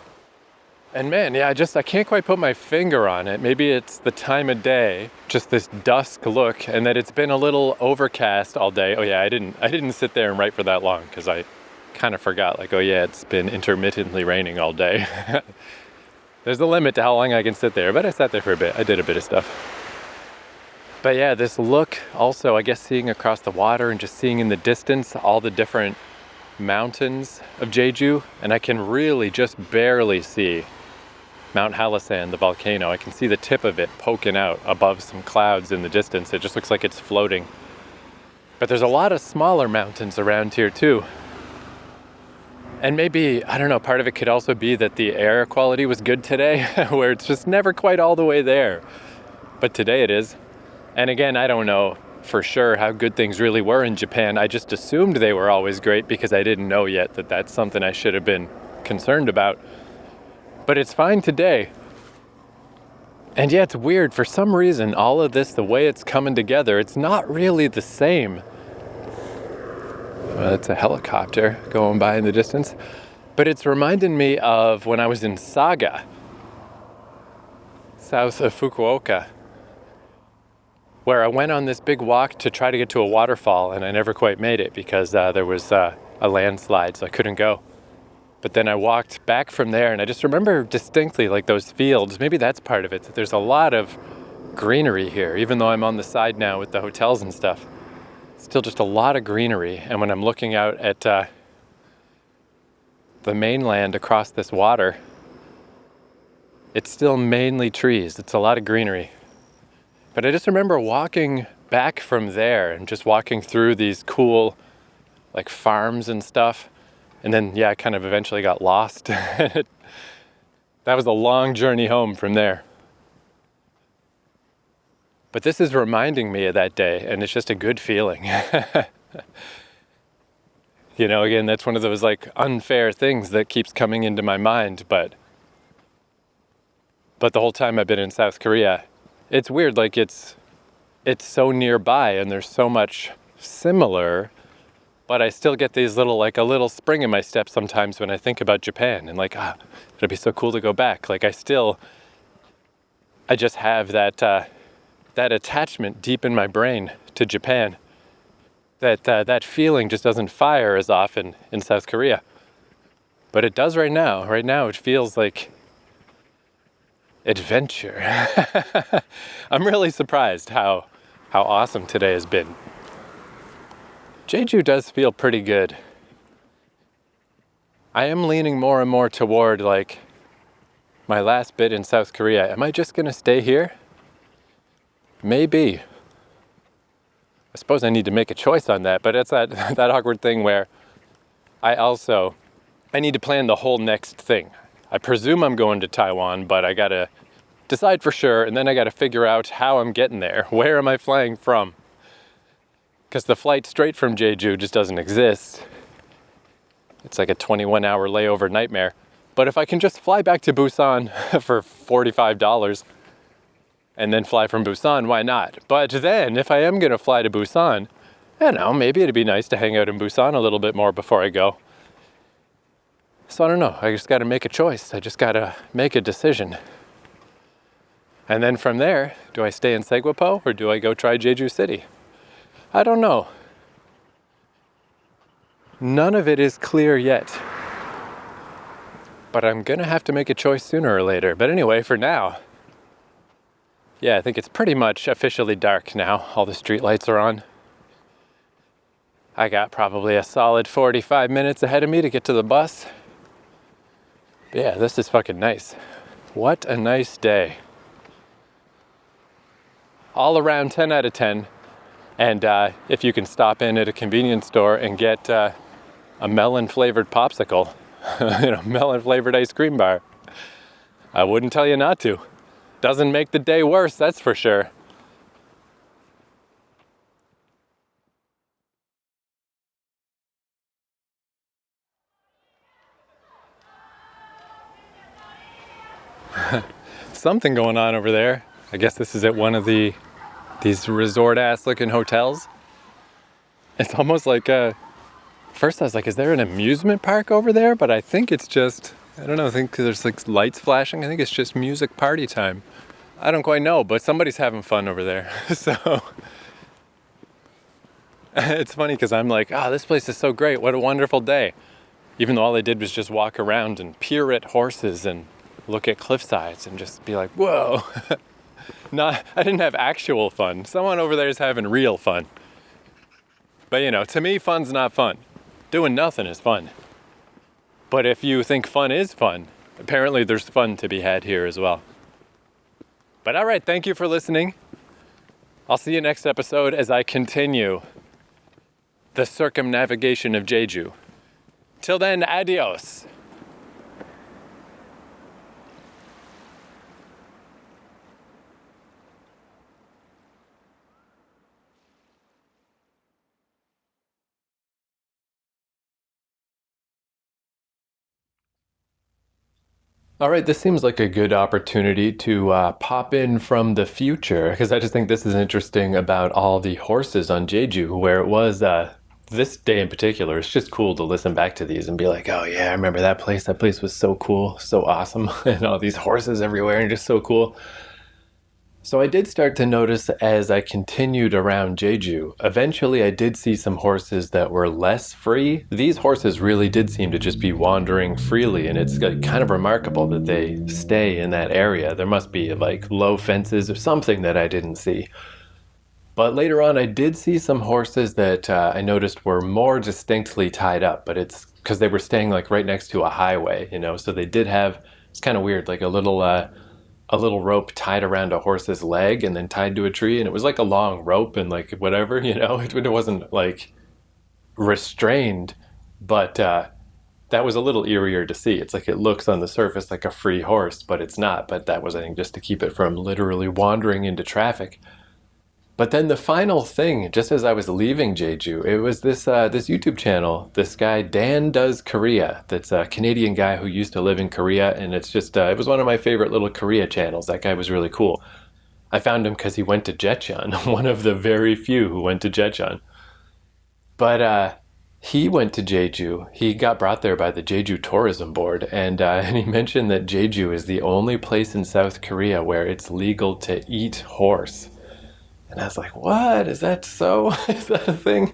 And man, yeah, I can't quite put my finger on it. Maybe it's the time of day, just this dusk look, and that it's been a little overcast all day. Oh yeah, I didn't sit there and write for that long because I kind of forgot, like, oh yeah, it's been intermittently raining all day. There's a limit to how long I can sit there, but I sat there for a bit. I did a bit of stuff. But yeah, this look also, I guess, seeing across the water and just seeing in the distance all the different mountains of Jeju, and I can really just barely see Mount Halasan, the volcano. I can see the tip of it poking out above some clouds in the distance. It just looks like it's floating. But there's a lot of smaller mountains around here too. And maybe, I don't know, part of it could also be that the air quality was good today, where it's just never quite all the way there. But today it is. And again, I don't know for sure how good things really were in Japan. I just assumed they were always great because I didn't know yet that that's something I should have been concerned about. But it's fine today. And yeah, it's weird. For some reason, all of this, the way it's coming together, it's not really the same. That's a helicopter going by in the distance. But it's reminding me of when I was in Saga, south of Fukuoka, where I went on this big walk to try to get to a waterfall, and I never quite made it because there was a landslide, so I couldn't go. But then I walked back from there, and I just remember distinctly like those fields. Maybe that's part of it. There's a lot of greenery here, even though I'm on the side now with the hotels and stuff. Still just a lot of greenery. And when I'm looking out at the mainland across this water, it's still mainly trees. It's a lot of greenery. But I just remember walking back from there and just walking through these cool like farms and stuff. And then, I kind of eventually got lost. That was a long journey home from there. But this is reminding me of that day, and it's just a good feeling. Again, that's one of those like unfair things that keeps coming into my mind, but the whole time I've been in South Korea, it's weird, like it's so nearby and there's so much similar, but I still get these little, like a little spring in my step sometimes when I think about Japan and like, it'd be so cool to go back. Like I just have that attachment deep in my brain to Japan. That feeling just doesn't fire as often in South Korea. But it does right now. Right now it feels like adventure. I'm really surprised how awesome today has been. Jeju does feel pretty good. I am leaning more and more toward like my last bit in South Korea. Am I just gonna stay here? Maybe. I suppose I need to make a choice on that, but it's that awkward thing where I need to plan the whole next thing. I presume I'm going to Taiwan, but I gotta decide for sure, and then I gotta figure out how I'm getting there. Where am I flying from? Because the flight straight from Jeju just doesn't exist. It's like a 21-hour layover nightmare. But if I can just fly back to Busan for $45 and then fly from Busan, why not? But then, if I am going to fly to Busan, maybe it'd be nice to hang out in Busan a little bit more before I go. So I don't know. I just got to make a choice. I just got to make a decision. And then from there, do I stay in Segwapo or do I go try Jeju City? I don't know. None of it is clear yet. But I'm going to have to make a choice sooner or later. But anyway, for now, I think it's pretty much officially dark now. All the street lights are on. I got probably a solid 45 minutes ahead of me to get to the bus. But this is fucking nice. What a nice day. All around 10 out of 10. And if you can stop in at a convenience store and get a melon-flavored popsicle, melon-flavored ice cream bar, I wouldn't tell you not to. Doesn't make the day worse, that's for sure. Something going on over there. I guess this is at one of these resort-ass looking hotels. It's almost like first I was like, is there an amusement park over there? But I think it's just, I don't know, I think there's like lights flashing. I think it's just music party time. I don't quite know, but somebody's having fun over there. So it's funny because I'm like, this place is so great. What a wonderful day. Even though all I did was just walk around and peer at horses and look at cliff sides and just be like, whoa. I didn't have actual fun. Someone over there is having real fun. But to me, fun's not fun. Doing nothing is fun. But if you think fun is fun, apparently there's fun to be had here as well. But all right, thank you for listening. I'll see you next episode as I continue the circumnavigation of Jeju. Till then, adios. All right, this seems like a good opportunity to pop in from the future, because I just think this is interesting about all the horses on Jeju, where it was this day in particular. It's just cool to listen back to these and be like, oh yeah, I remember that place. That place was so cool, so awesome, and all these horses everywhere and just so cool. So I did start to notice as I continued around Jeju, eventually I did see some horses that were less free. These horses really did seem to just be wandering freely, and it's kind of remarkable that they stay in that area. There must be like low fences or something that I didn't see. But later on, I did see some horses that I noticed were more distinctly tied up, but it's because they were staying like right next to a highway, so they did have, it's kind of weird, like a little rope tied around a horse's leg and then tied to a tree, and it was like a long rope and like whatever, it wasn't like restrained, but that was a little eerier to see. It's like it looks on the surface like a free horse, but it's not. But that was, I think, just to keep it from literally wandering into traffic. But then the final thing, just as I was leaving Jeju, it was this YouTube channel. This guy Dan Does Korea. That's a Canadian guy who used to live in Korea, and it's just it was one of my favorite little Korea channels. That guy was really cool. I found him because he went to Jecheon, one of the very few who went to Jecheon. But he went to Jeju. He got brought there by the Jeju Tourism Board, and he mentioned that Jeju is the only place in South Korea where it's legal to eat horse. And I was like, what? Is that so? Is that a thing?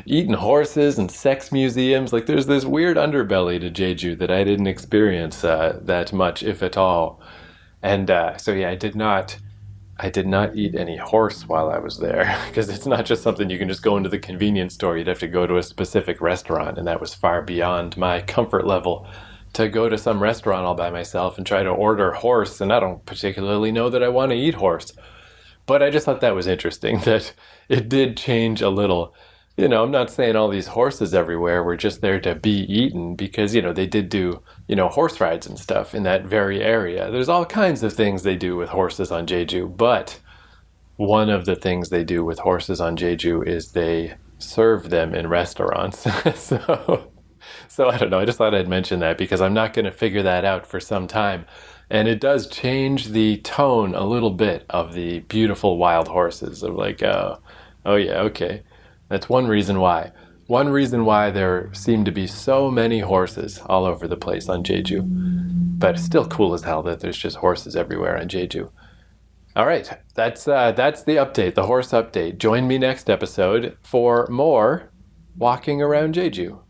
Eating horses and sex museums. Like, there's this weird underbelly to Jeju that I didn't experience that much, if at all. And so, yeah, I did not eat any horse while I was there, because it's not just something you can just go into the convenience store. You'd have to go to a specific restaurant, and that was far beyond my comfort level to go to some restaurant all by myself and try to order horse. And I don't particularly know that I want to eat horse. But I just thought that was interesting, that it did change a little. I'm not saying all these horses everywhere were just there to be eaten, because, they did do, horse rides and stuff in that very area. There's all kinds of things they do with horses on Jeju, but one of the things they do with horses on Jeju is they serve them in restaurants. So I don't know, I just thought I'd mention that because I'm not going to figure that out for some time. And it does change the tone a little bit of the beautiful wild horses. Of like, oh yeah, okay. That's one reason why. One reason why there seem to be so many horses all over the place on Jeju. But it's still cool as hell that there's just horses everywhere on Jeju. All right, that's the update, the horse update. Join me next episode for more walking around Jeju.